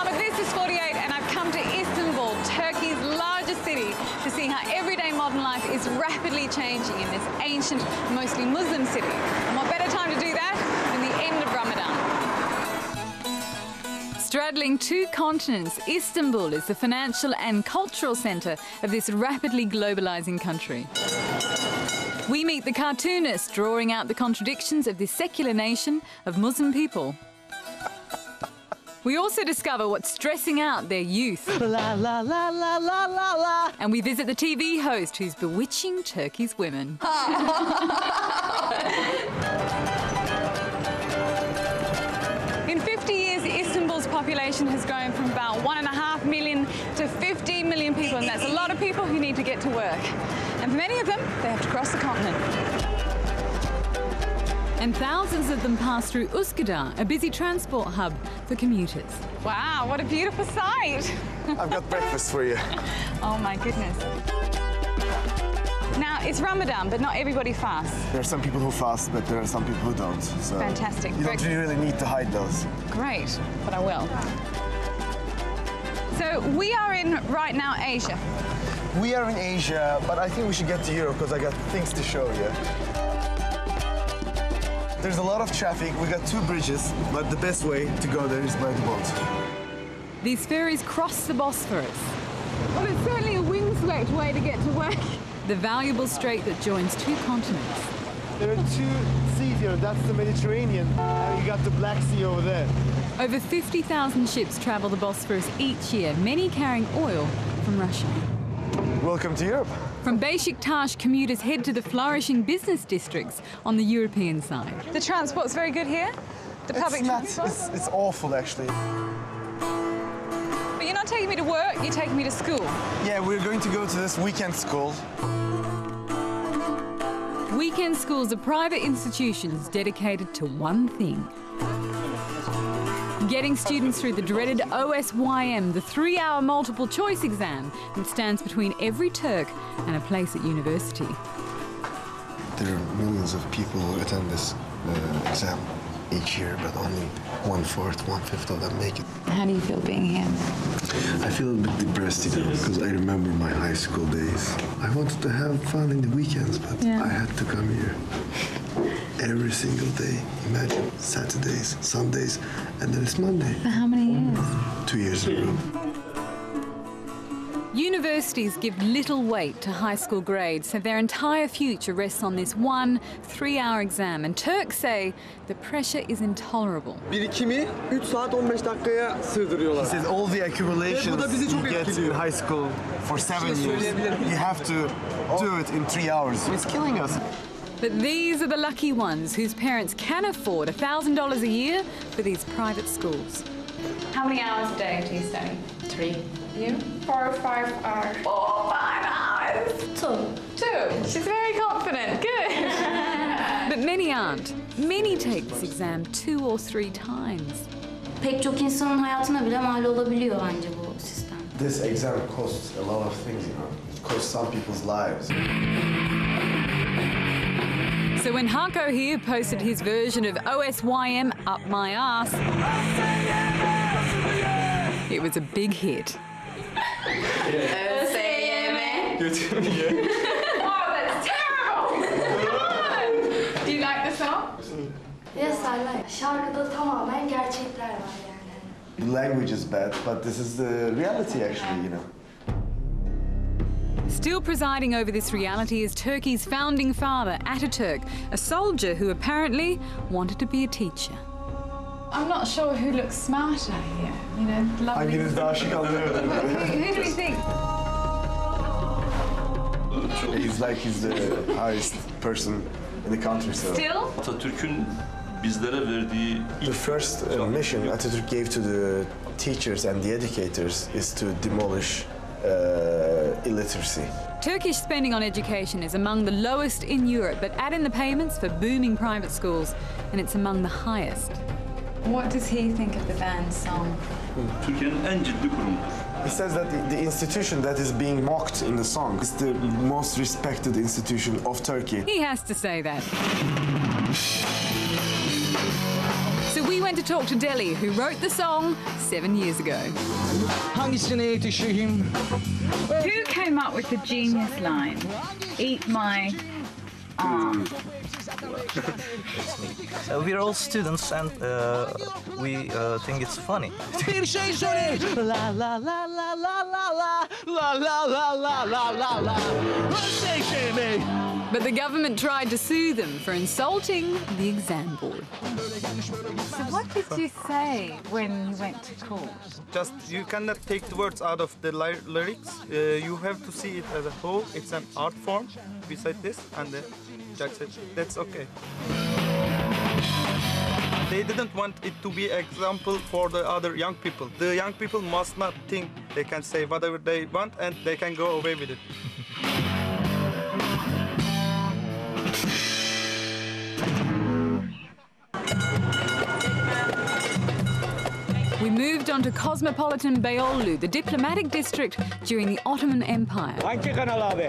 Mohammed, this is 48 and I've come to Istanbul, Turkey's largest city, to see how everyday modern life is rapidly changing in this ancient, mostly Muslim city. And what better time to do that than the end of Ramadan? Straddling two continents, Istanbul is the financial and cultural centre of this rapidly globalising country. We meet the cartoonist drawing out the contradictions of this secular nation of Muslim people. We also discover what's stressing out their youth. La, la, la, la, la, la, la. And we visit the TV host who's bewitching Turkey's women. In 50 years, Istanbul's population has grown from about 1.5 million to 15 million people, and that's a lot of people who need to get to work. And for many of them, they have to cross the continent. And thousands of them pass through Üsküdar, a busy transport hub for commuters. Wow, what a beautiful sight! I've got breakfast for you. Oh my goodness. Now, it's Ramadan, but not everybody fasts. There are some people who fast, but there are some people who don't. So fantastic. You don't really need to hide those. Great, but I will. So we are in, right now, Asia. We are in Asia, but I think we should get to Europe because I got things to show you. There's a lot of traffic. We got 2 bridges, but the best way to go there is by the boat. These ferries cross the Bosphorus. Well, it's certainly a windswept way to get to work. The valuable strait that joins 2 continents. There are 2 seas here. That's the Mediterranean, and you got the Black Sea over there. Over 50,000 ships travel the Bosphorus each year, many carrying oil from Russia. Welcome to Europe. From Beşiktaş, commuters head to the flourishing business districts on the European side. The transport's very good here? The public transport? It's awful, actually. But you're not taking me to work, you're taking me to school. Yeah, we're going to go to this weekend school. Weekend schools are private institutions dedicated to one thing. Getting students through the dreaded OSYM, the 3-hour multiple choice exam that stands between every Turk and a place at university. There are millions of people who attend this exam each year, but only 1/4, 1/5 of them make it. How do you feel being here? I feel a bit depressed, you know, because I remember my high school days. I wanted to have fun in the weekends, but I had to come here. Every single day. Imagine Saturdays, Sundays, and then it's Monday. For how many years? 2 years ago. Universities give little weight to high school grades, so their entire future rests on this one 3-hour exam. And Turks say the pressure is intolerable. Birikimi 3 saat 15 dakikaya sığdırıyorlar. He says all the accumulations you get in high school for 7 years, you have to do it in 3 hours. It's killing us. But these are the lucky ones whose parents can afford $1,000 a year for these private schools. How many hours a day do you study? 3. You? 4 or 5 hours. 4 or 5 hours? 2. She's very confident. Good. But many aren't. Many take this exam 2 or 3 times. Pek çok insanın hayatına bile mal olabiliyor bence bu sistem. This exam costs a lot of things, you know. It costs some people's lives. So when Hako here posted his version of OSYM Up My Ass, it was a big hit. ÖSYM. Oh, that's terrible! Do you like the song? Yes, I like. Şarkıda tamamen gerçekler var yani. The language is bad, but this is the reality, actually, you know. Still presiding over this reality is Turkey's founding father, Ataturk, a soldier who apparently wanted to be a teacher. I'm not sure who looks smarter here, you know, lovely. Hanginiz daha şık anlıyorum. Who do we think? He's the highest person in the country, so. Still? Atatürk'ün bizlere verdiği The first mission Atatürk gave to the teachers and the educators is to demolish illiteracy. Turkish spending on education is among the lowest in Europe, but add in the payments for booming private schools, and it's among the highest. What does he think of the band's song? Türkiye'nin en ciddi kurumudur. He says that the institution that is being mocked in the song is the most respected institution of Turkey. He has to say that. So we went to talk to Delhi, who wrote the song 7 years ago. Hangisine yetişeyim? Who came up with the genius line, "Eat my arm"? We're all students and we think it's funny. Bir şey söyle. La la la la la la la la la la la la la la. Say me. But the government tried to sue them for insulting the exam board. So what did you say when you went to court? Just you cannot take the words out of the lyrics. You have to see it as a whole. It's an art form beside this, and the judge said that's okay. They didn't want it to be an example for the other young people. The young people must not think they can say whatever they want and they can go away with it. We moved on to cosmopolitan Beyoğlu, the diplomatic district during the Ottoman Empire. Hangi kanal abi?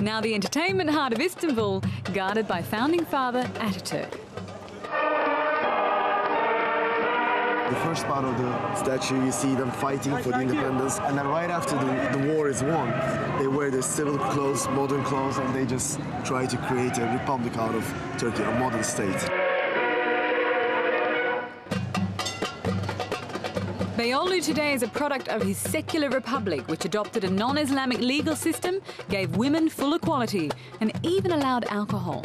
Now the entertainment heart of Istanbul, guarded by founding father Ataturk. The first part of the statue, you see them fighting for the independence, and then right after the war is won, they wear their civil clothes, modern clothes, and they just try to create a republic out of Turkey, a modern state. Beyoğlu today is a product of his secular republic, which adopted a non-Islamic legal system, gave women full equality, and even allowed alcohol.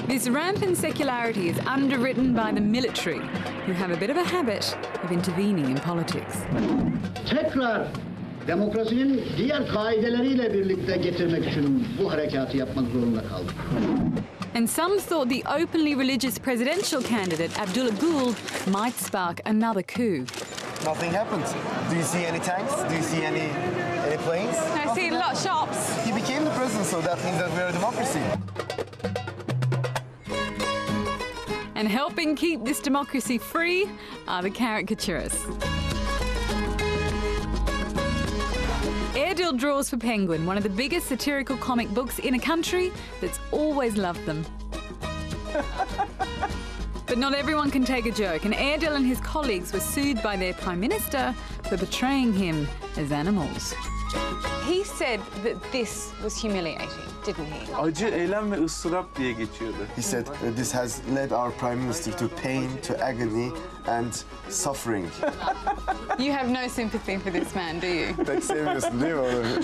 This rampant secularity is underwritten by the military, who have a bit of a habit of intervening in politics. Tekrar demokrasinin diğer kaideleriyle birlikte getirmek için bu harekatı yapmak zorunda kaldık. And some thought the openly religious presidential candidate, Abdullah Gül, might spark another coup. Nothing happened. Do you see any tanks? Do you see any planes? I see a lot of shops. He became the president, so that means that we're a democracy. And helping keep this democracy free are the caricaturists. Erdil draws for Penguin, one of the biggest satirical comic books in a country that's always loved them. But not everyone can take a joke, and Erdil and his colleagues were sued by their Prime Minister for portraying him as animals. He said that this was humiliating, didn't he? Acı, eylem ve ıstırap diye geçiyordu. He said this has led our prime minister to pain, to agony, and suffering. You have no sympathy for this man, do you? Pek sevmiyorsun değil mi onu?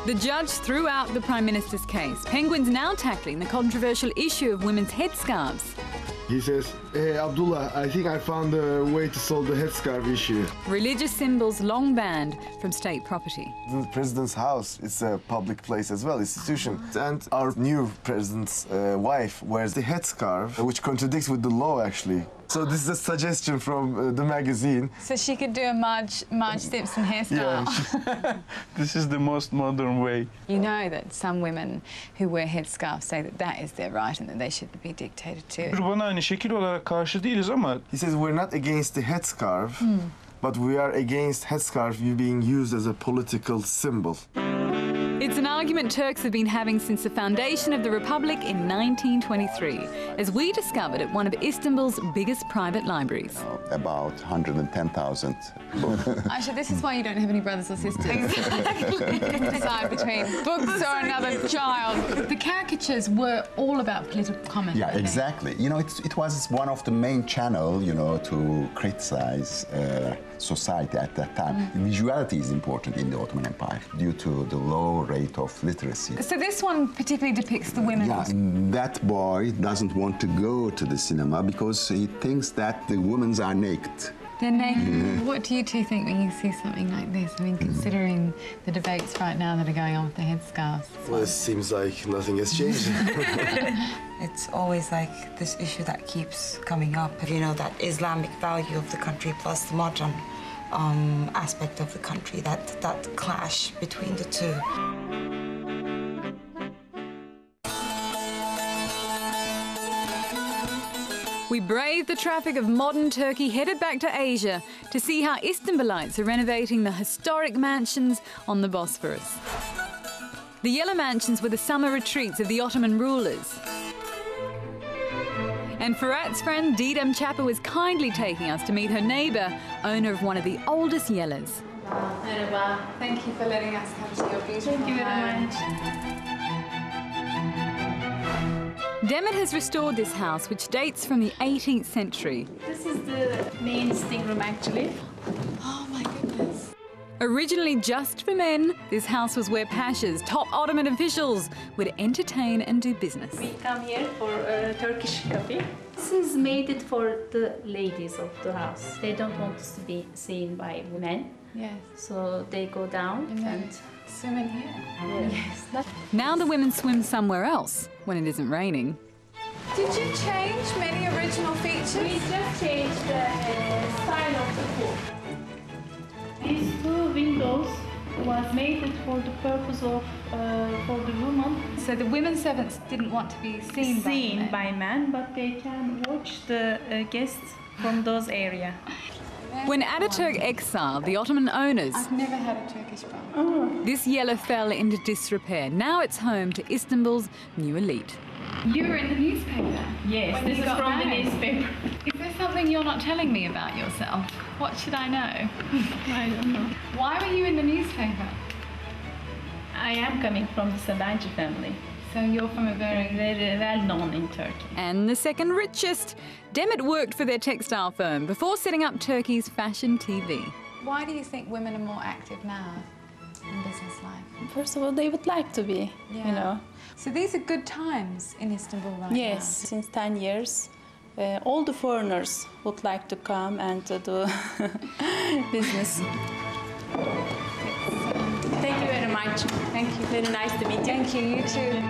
The judge threw out the Prime Minister's case. Penguin's now tackling the controversial issue of women's headscarves. He says, "Hey, Abdullah, I think I found a way to solve the headscarf issue." Religious symbols long banned from state property. The president's house is a public place as well, institution. And our new president's wife wears the headscarf, which contradicts with the law, actually. So this is a suggestion from the magazine. So she could do a Marge Simpson hairstyle. Yeah. This is the most modern way. You know that some women who wear headscarves say that that is their right and that they should be dictated to. Bana hani şekil olarak karşı değiliz ama. He says we're not against the headscarf, but we are against headscarf being used as a political symbol. It's an argument Turks have been having since the foundation of the Republic in 1923, as we discovered at one of Istanbul's biggest private libraries. About 110,000 books. Actually, this is why you don't have any brothers or sisters. You can decide between books or another child. The caricatures were all about political comment. Yeah, exactly. You know, it was one of the main channels, you know, to criticize society at that time. Visuality is important in the Ottoman Empire due to the low rate of literacy. So this one particularly depicts the women. Yeah, that boy doesn't want to go to the cinema because he thinks that the women are naked. They're naked. What do you two think when you see something like this? I mean, considering the debates right now that are going on with the headscarves. Well, it seems like nothing has changed. It's always like this issue that keeps coming up. You know, that Islamic value of the country plus the modern aspect of the country, that clash between the two. We braved the traffic of modern Turkey, headed back to Asia to see how Istanbulites are renovating the historic mansions on the Bosphorus. The yellow mansions were the summer retreats of the Ottoman rulers. And Ferhat's friend Didem Chapa was kindly taking us to meet her neighbour, owner of one of the oldest yellers. Merhaba. Thank you for letting us come to your beautiful home. Thank you very much. Demet has restored this house, which dates from the 18th century. This is the main sitting room, actually. Oh my goodness. Originally just for men, this house was where pashas, top Ottoman officials, would entertain and do business. We come here for a Turkish coffee. This is made it for the ladies of the house. They don't want to be seen by men. Yes. So they go down and swim in here. Yes. Now the women swim somewhere else when it isn't raining. Did you change many original features? We just changed the style of the pool. These two windows was made for the purpose of for the women. So the women servants didn't want to be seen by men, but they can watch the guests from those areas. When Ataturk exiled the Ottoman owners, I've never had a Turkish bath. This yeller fell into disrepair. Now it's home to Istanbul's new elite. You were in the newspaper? Yes, this is from the newspaper. Is there something you're not telling me about yourself? What should I know? I don't know. Why were you in the newspaper? I am coming from the Sabancı family. So you're from a very well known in Turkey. And the second richest. Demet worked for their textile firm before setting up Turkey's fashion TV. Why do you think women are more active now in business life? First of all, they would like to be, you know. So these are good times in Istanbul right now? Yes, since 10 years. All the foreigners would like to come and to do business. Thank you very much. Thank you. Very nice to meet you. Thank you, you too.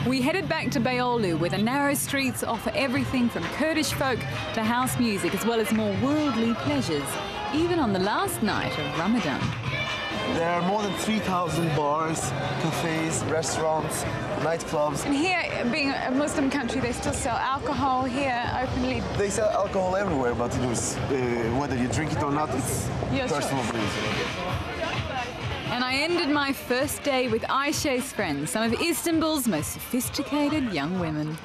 We headed back to Beyoğlu, where the narrow streets offer everything from Kurdish folk to house music, as well as more worldly pleasures, even on the last night of Ramadan. There are more than 3,000 bars, cafes, restaurants, nightclubs. And here, being a Muslim country, they still sell alcohol here openly. They sell alcohol everywhere, but whether you drink it or not, it's personal belief. And I ended my first day with Ayşe's friends, some of Istanbul's most sophisticated young women.